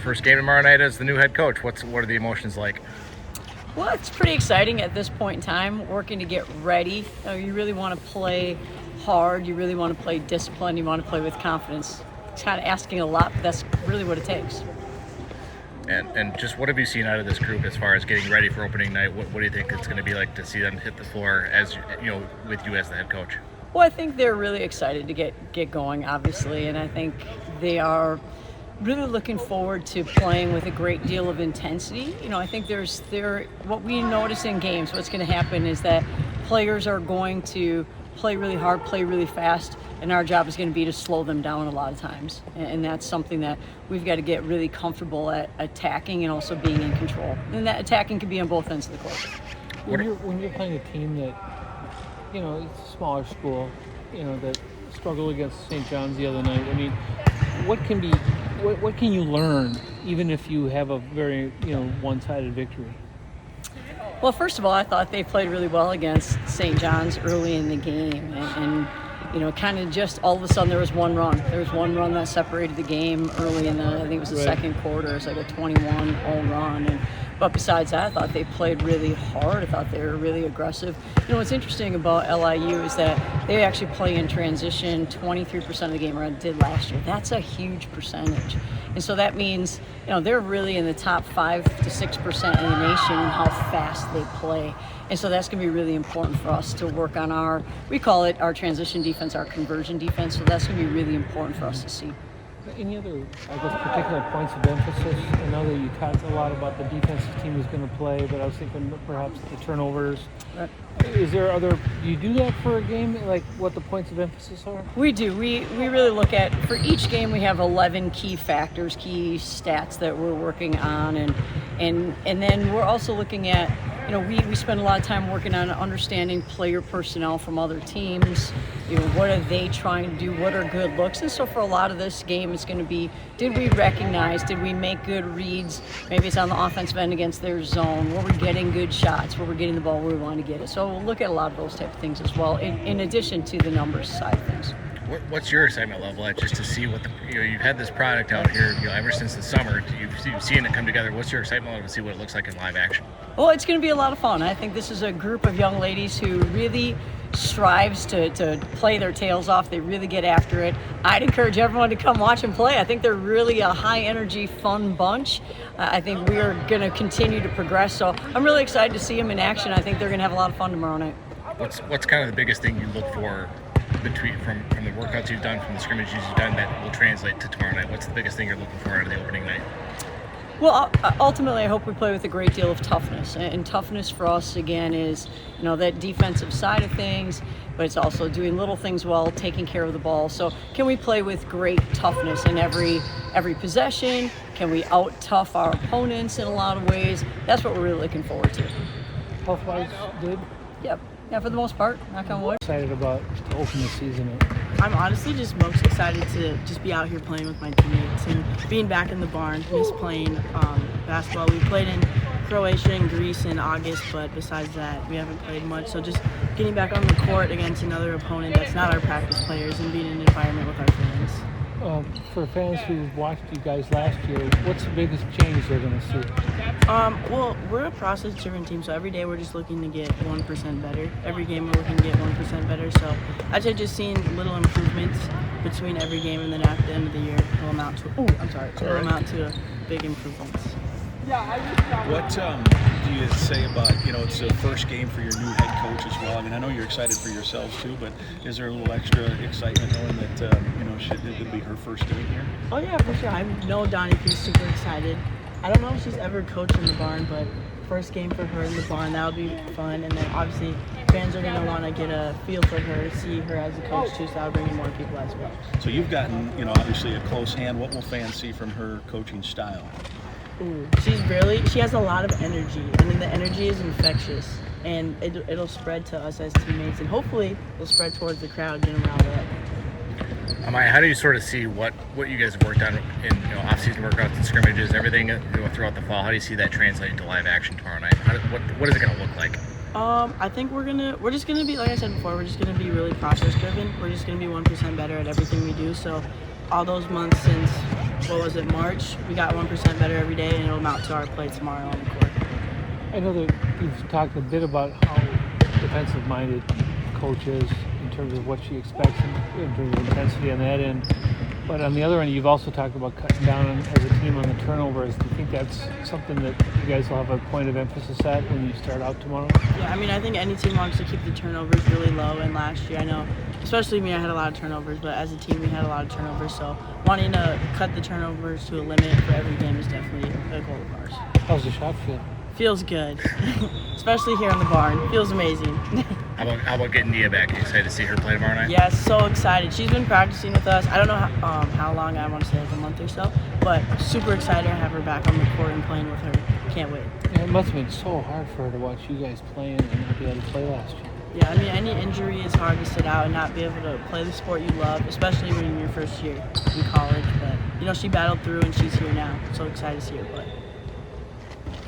first game tomorrow night as the new head coach. What are the emotions like? Well, it's pretty exciting at this point in time, working to get ready. You really want to play hard. You really want to play disciplined. You want to play with confidence. It's kind of asking a lot, but that's really what it takes. And just what have you seen out of this group as far as getting ready for opening night? What do you think it's going to be like to see them hit the floor as with you as the head coach? Well, I think they're really excited to get going, obviously, and I think they are really looking forward to playing with a great deal of intensity. I think what we notice in games, what's going to happen is that players are going to play really hard, play really fast, and our job is going to be to slow them down a lot of times. And that's something that we've got to get really comfortable at attacking and also being in control. And that attacking can be on both ends of the court. When you're playing a team that, it's a smaller school, that struggled against St. John's the other night, I mean, what can you learn even if you have a very, one-sided victory? Well, first of all, I thought they played really well against St. John's early in the game. And kind of just all of a sudden there was one run. There was one run that separated the game early in I think it was the second quarter. It was like a 21-0 run. But besides that, I thought they played really hard. I thought they were really aggressive. What's interesting about LIU is that they actually play in transition 23% of the game, or did last year. That's a huge percentage. And so that means, they're really in the top 5 to 6% in the nation in how fast they play. And so that's going to be really important for us to work on we call it our transition defense, our conversion defense. So that's going to be really important for us to see. Any other, particular points of emphasis? I know that you talked a lot about the defensive team is going to play, but I was thinking perhaps the turnovers. Right. Is there do you do that for a game, like what the points of emphasis are? We do. We really look at, for each game, we have 11 key factors, key stats that we're working on. And then we're also looking at, we spend a lot of time working on understanding player personnel from other teams. What are they trying to do? What are good looks? And so for a lot of this game, it's going to be, did we recognize? Did we make good reads? Maybe it's on the offensive end against their zone. Were we getting good shots? Were we getting the ball where we want to get it? So we'll look at a lot of those type of things as well, in addition to the numbers side of things. What's your excitement level at just to see what you've had this product out here ever since the summer. You've seen it come together. What's your excitement level to see what it looks like in live action? Well, it's going to be a lot of fun. I think this is a group of young ladies who really strives to play their tails off. They really get after it. I'd encourage everyone to come watch them play. I think they're really a high energy, fun bunch. I think we are going to continue to progress. So I'm really excited to see them in action. I think they're going to have a lot of fun tomorrow night. What's kind of the biggest thing you look for from the workouts you've done, from the scrimmages you've done, that will translate to tomorrow night? What's the biggest thing you're looking for out of the opening night? Well, ultimately, I hope we play with a great deal of toughness. And toughness for us, again, is that defensive side of things, but it's also doing little things well, taking care of the ball. So can we play with great toughness in every possession? Can we out-tough our opponents in a lot of ways? That's what we're really looking forward to. Health-wise, good? Yep. Yeah, for the most part, knock on wood. Excited about to open the season. I'm honestly just most excited to just be out here playing with my teammates and being back in the barn. Miss playing basketball. We played in Croatia and Greece in August, but besides that, we haven't played much. So just getting back on the court against another opponent that's not our practice players and being in an environment with our fans. For fans who watched you guys last year, what's the biggest change they're going to see? Well, we're a process-driven team, so every day we're just looking to get 1% better. Every game we're looking to get 1% better. So I'd say just seeing little improvements between every game, and then at the end of the year, will amount to big improvements. What do you say about, it's the first game for your new head coach as well? I mean, I know you're excited for yourselves too, but is there a little extra excitement knowing that, it'll be her first game here? Oh yeah, for sure. I know Donnie P's super excited. I don't know if she's ever coached in the barn, but first game for her in the barn, that'll be fun. And then obviously fans are going to want to get a feel for her, see her as a coach too, so that'll bring in more people as well. So you've gotten, obviously a close hand. What will fans see from her coaching style? Ooh, she has a lot of energy, and then the energy is infectious, and it'll spread to us as teammates, and hopefully it'll spread towards the crowd, get them riled up. How do you sort of see what you guys have worked on in off-season workouts and scrimmages, everything throughout the fall? How do you see that translating to live action tomorrow night? What is it going to look like? I think we're just gonna be, like I said before, we're just gonna be really process driven. We're just gonna be 1% better at everything we do. So all those months since what was it, March. We got 1% better every day, and it'll amount to our play tomorrow on the court. I know that you've talked a bit about how defensive-minded coach is in terms of what she expects in terms of intensity on that end. But on the other end, you've also talked about cutting down as a team on the turnovers. Do you think that's something that you guys will have a point of emphasis at when you start out tomorrow? Yeah, I mean, I think any team wants to keep the turnovers really low. And last year, I know, especially me, I had a lot of turnovers. But as a team, we had a lot of turnovers. So wanting to cut the turnovers to a limit for every game is definitely a goal of ours. How's the shot feel? Feels good, especially here in the barn. Feels amazing. How about getting Nia back? Are you excited to see her play tomorrow night? Yes, so excited. She's been practicing with us. I don't know how long, I want to say like a month or so, but super excited to have her back on the court and playing with her. Can't wait. Yeah, it must have been so hard for her to watch you guys playing and not be able to play last year. Yeah, I mean, any injury is hard to sit out and not be able to play the sport you love, especially when you're in your first year in college. But, you know, she battled through and she's here now. So excited to see her play.